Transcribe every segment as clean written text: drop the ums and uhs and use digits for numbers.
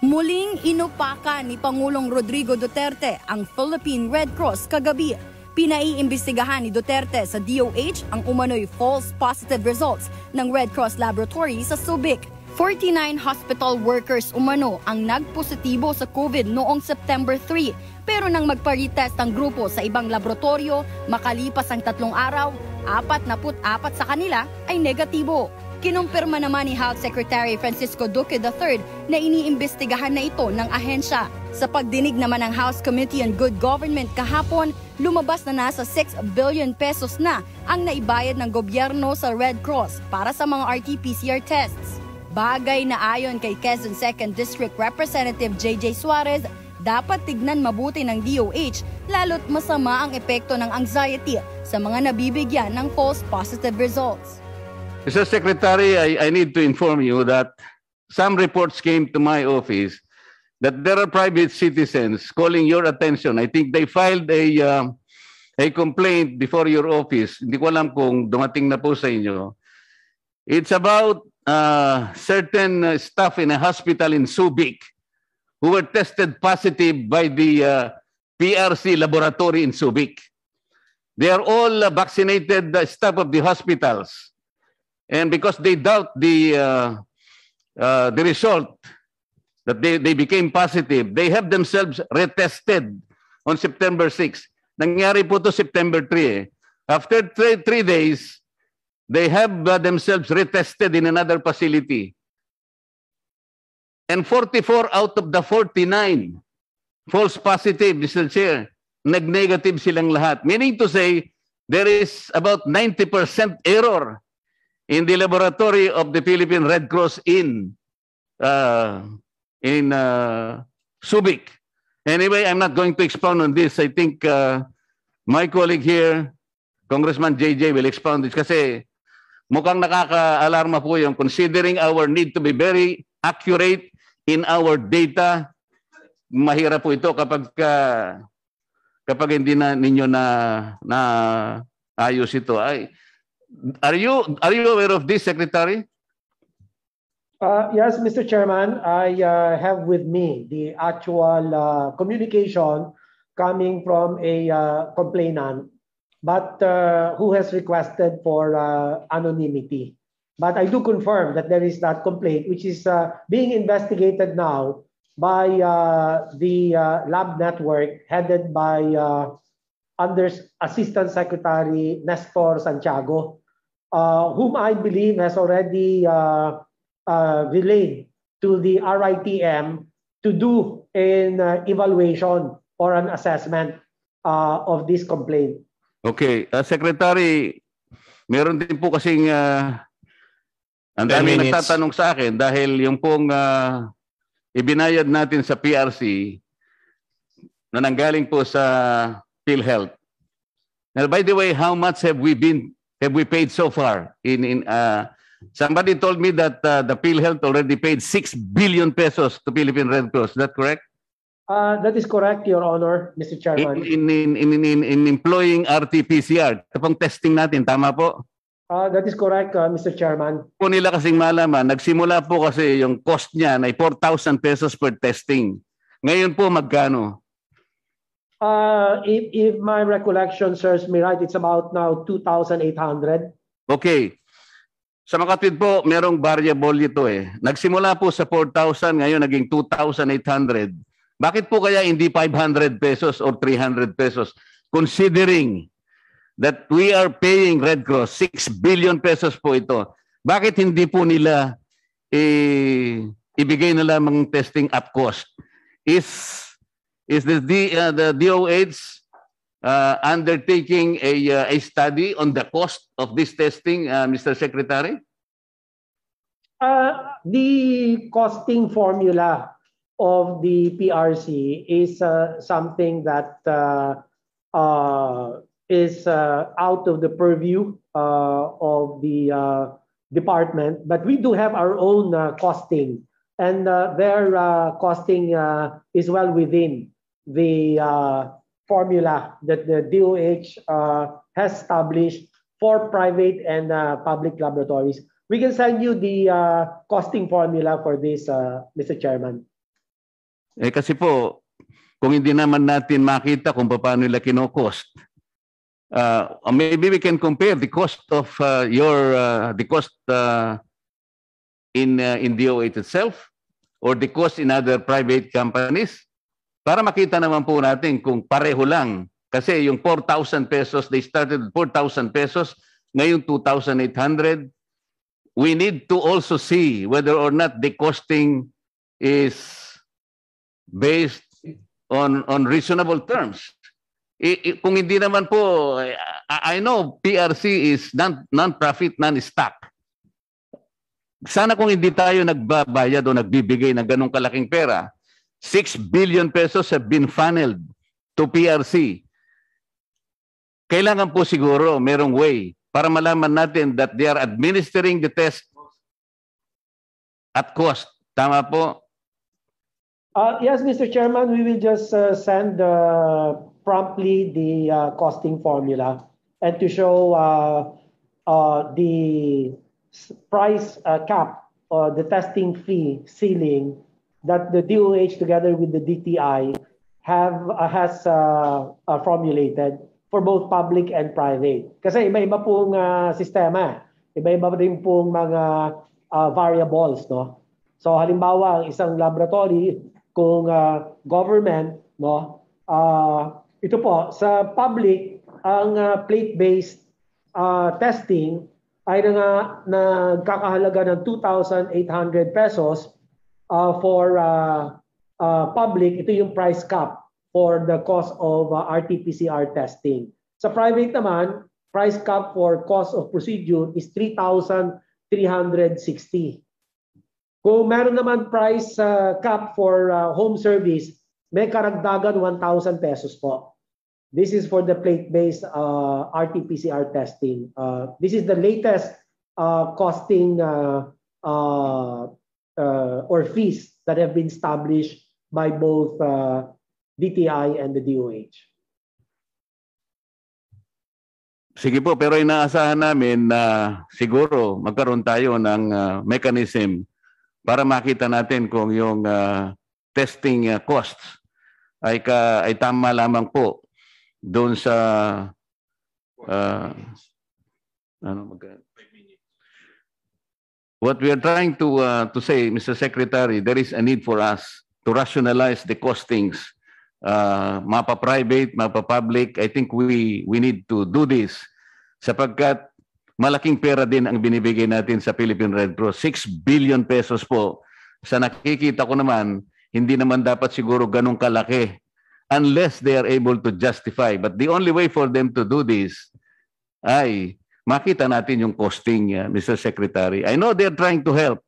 Muling inupakan ni Pangulong Rodrigo Duterte ang Philippine Red Cross kagabi. Pinaiimbestigahan ni Duterte sa DOH ang umano'y false positive results ng Red Cross Laboratory sa Subic. 49 hospital workers umano ang nagpositibo sa COVID noong September 3. Pero nang magpa-retest ang grupo sa ibang laboratorio, makalipas ang 3 araw, 44 sa kanila ay negatibo. Kinumpirma naman ni Health Secretary Francisco Duque III na iniimbestigahan na ito ng ahensya. Sa pagdinig naman ng House Committee on Good Government kahapon, lumabas na nasa 6 billion pesos na ang naibayad ng gobyerno sa Red Cross para sa mga RT-PCR tests. Bagay na ayon kay Quezon 2nd District Representative JJ Suarez, dapat tignan mabuti ng DOH lalo't masama ang epekto ng anxiety sa mga nabibigyan ng false positive results. Mr. Secretary, I need to inform you that some reports came to my office that there are private citizens calling your attention. I think they filed a complaint before your office. Hindi ko alam kung dumating na po sa inyo. It's about certain staff in a hospital in Subic who were tested positive by the PRC laboratory in Subic. They are all vaccinated staff of the hospitals. And because they doubt the result, that they became positive, they have themselves retested on September 6. Nangyari po to September 3. After 3 days, they have themselves retested in another facility. And 44 out of the 49 false positive, Mr. Chair, nag-negative silang lahat. Meaning to say, there is about 90% error in the laboratory of the Philippine Red Cross in Subic. Anyway, I'm not going to expound on this. I think my colleague here, Congressman JJ, will expound this kasi mukhang nakaka-alarma po yung considering our need to be very accurate in our data. Mahirap po ito kapag hindi na ninyo na ayos ito. Are you aware of this, Secretary? Yes, Mr. Chairman. I have with me the actual communication coming from a complainant, but who has requested for anonymity. But I do confirm that there is that complaint, which is being investigated now by the lab network headed by under Assistant Secretary Nestor Santiago, whom I believe has already relayed to the RITM to do an evaluation or an assessment of this complaint. Okay. Secretary, meron din po kasing ang dami nagtatanong sa akin dahil yung pong ibinayad natin sa PRC na nanggaling po sa PhilHealth. Now, by the way, how much have we paid so far? Somebody told me that the PhilHealth already paid 6 billion pesos to Philippine Red Cross. Is that correct? That is correct, Your Honor, Mr. Chairman. In employing RT-PCR, ito pong testing natin, tama po? That is correct, Mr. Chairman. Po nila kasing malaman, nagsimula po kasi yung cost niya na 4,000 pesos per testing. Ngayon po magkano? If my recollection serves me right, it's about now 2,800. Okay. Sa Makatwid po, merong variable ito eh. Nagsimula po sa 4,000, ngayon naging 2,800. Bakit po kaya hindi 500 pesos or 300 pesos? Considering that we are paying Red Cross, 6 billion pesos po ito. Bakit hindi po nila ibigay na lamang testing at cost? Is the DOH undertaking a study on the cost of this testing, Mr. Secretary? The costing formula of the PRC is something that is out of the purview of the department, but we do have our own costing, and their costing is well within the formula that the DOH has established for private and public laboratories. We can send you the costing formula for this, Mr. Chairman. Kasi po, kung hindi naman natin makita kung paano nila kino-cost, maybe we can compare the cost of the cost in DOH itself or the cost in other private companies para makita naman po natin kung pareho lang. Kasi yung 4,000 pesos, they started with 4,000 pesos, ngayon 2,800. We need to also see whether or not the costing is based on reasonable terms. Kung hindi naman po, I know PRC is non-profit, non-stock. Sana kung hindi tayo nagbabayad o nagbibigay ng ganong kalaking pera, 6 billion pesos have been funneled to PRC. Kailangan po siguro merong way para malaman natin that they are administering the test at cost. Tama po? Yes, Mr. Chairman, we will just send promptly the costing formula and to show the price cap or the testing fee ceiling that the DOH together with the DTI has formulated for both public and private. Kasi iba-iba pong sistema. Iba-iba din pong mga variables, no? So halimbawa, ang isang laboratory kung government, no? Ito po sa public, ang plate-based testing ay nagkakahalaga ng 2,800 pesos for public. Ito yung price cap for the cost of RT-PCR testing. Sa private naman, price cap for cost of procedure is 3,360. Kung meron naman price cap for home service, may karagdagan 1,000 pesos po. This is for the plate-based RT-PCR testing. This is the latest costing or fees that have been established by both DTI and the DOH. Sige po, pero inaasahan namin na siguro magkaroon tayo ng mechanism para makita natin kung yung testing costs ay tama lamang po doon sa what we are trying to say, Mr. Secretary, there is a need for us to rationalize the costings. Mapa-private, mapa-public, I think we need to do this sapagkat malaking pera din ang binibigay natin sa Philippine Red Cross. 6 billion pesos po. Sa nakikita ko naman, hindi naman dapat siguro ganun kalaki unless they are able to justify. But the only way for them to do this ay makita natin yung costing, Mr. Secretary. I know they're trying to help,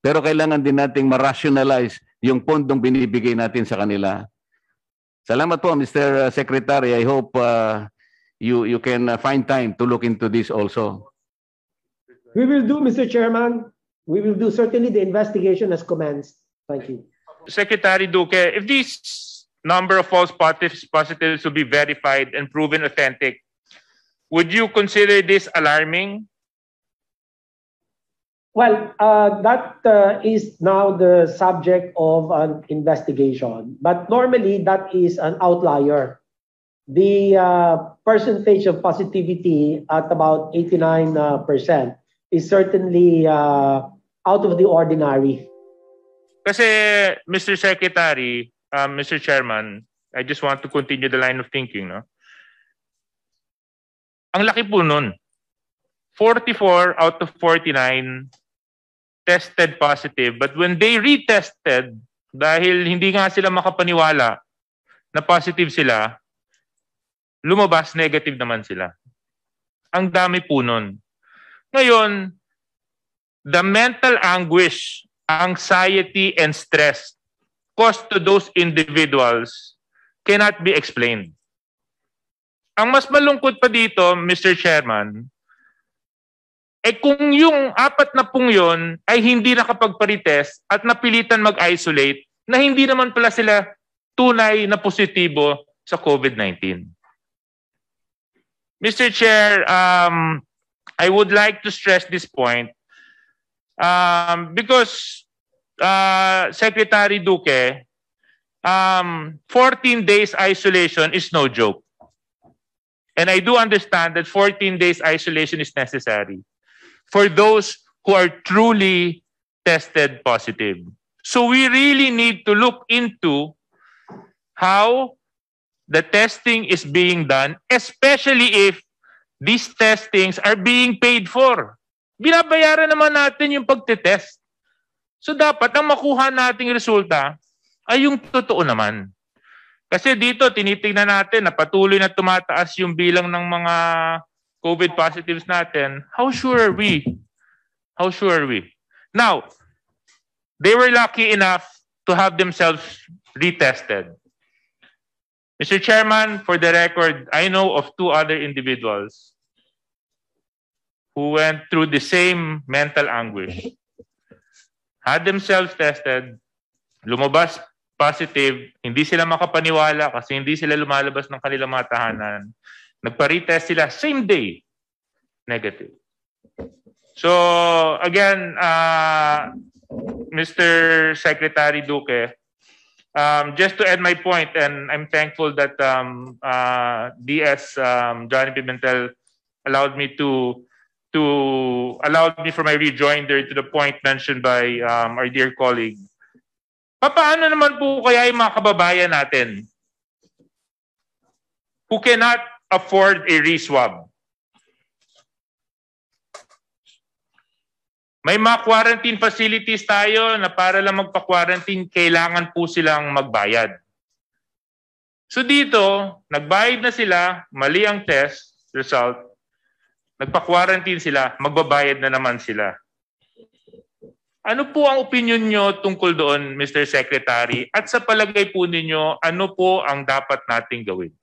pero kailangan din nating ma-rationalize yung pondong binibigay natin sa kanila. Salamat po, Mr. Secretary. I hope you can find time to look into this also. We will do, Mr. Chairman. We will do. Certainly the investigation has commenced. Thank you. Secretary Duque, if this number of false positives will be verified and proven authentic, would you consider this alarming? Well, that is now the subject of an investigation. But normally, that is an outlier. The percentage of positivity at about 89% is certainly out of the ordinary. Kasi, Mr. Secretary, Mr. Chairman, I just want to continue the line of thinking. No? Ang laki po nun. 44 out of 49 tested positive, but when they retested, dahil hindi nga sila makapaniwala na positive sila, lumabas negative naman sila. Ang dami po nun. Ngayon, the mental anguish, anxiety, and stress caused to those individuals cannot be explained. Ang mas malungkot pa dito, Mr. Chairman, kung yung 40 yun ay hindi nakapagparitest at napilitan mag-isolate na hindi naman pala sila tunay na positibo sa COVID-19. Mr. Chair, I would like to stress this point because Secretary Duque, 14 days isolation is no joke. And I do understand that 14 days isolation is necessary for those who are truly tested positive. So we really need to look into how the testing is being done, especially if these testings are being paid for. Binabayaran naman natin yung pagtetest. So dapat ang makuha nating resulta ay yung totoo naman. Kasi dito, tinitingnan natin na patuloy na tumataas yung bilang ng mga COVID positives natin. How sure are we? How sure are we? Now, they were lucky enough to have themselves retested. Mr. Chairman, for the record, I know of 2 other individuals who went through the same mental anguish, had themselves tested, lumabas positive, hindi sila makapaniwala kasi hindi sila lumalabas ng kanilang mga tahanan. Nagpa-retest sila, same day, negative. So, again, Mr. Secretary Duque, just to end my point, and I'm thankful that DS Johnny Pimentel allowed me for my rejoinder to the point mentioned by our dear colleague. Paano naman po kaya yung mga kababayan natin who cannot afford a re-swab? May mga quarantine facilities tayo na para lang magpa-quarantine, kailangan po silang magbayad. So dito, nagbayad na sila, mali ang test result, nagpa-quarantine sila, magbabayad na naman sila. Ano po ang opinion nyo tungkol doon, Mr. Secretary? At sa palagay po ninyo, ano po ang dapat nating gawin?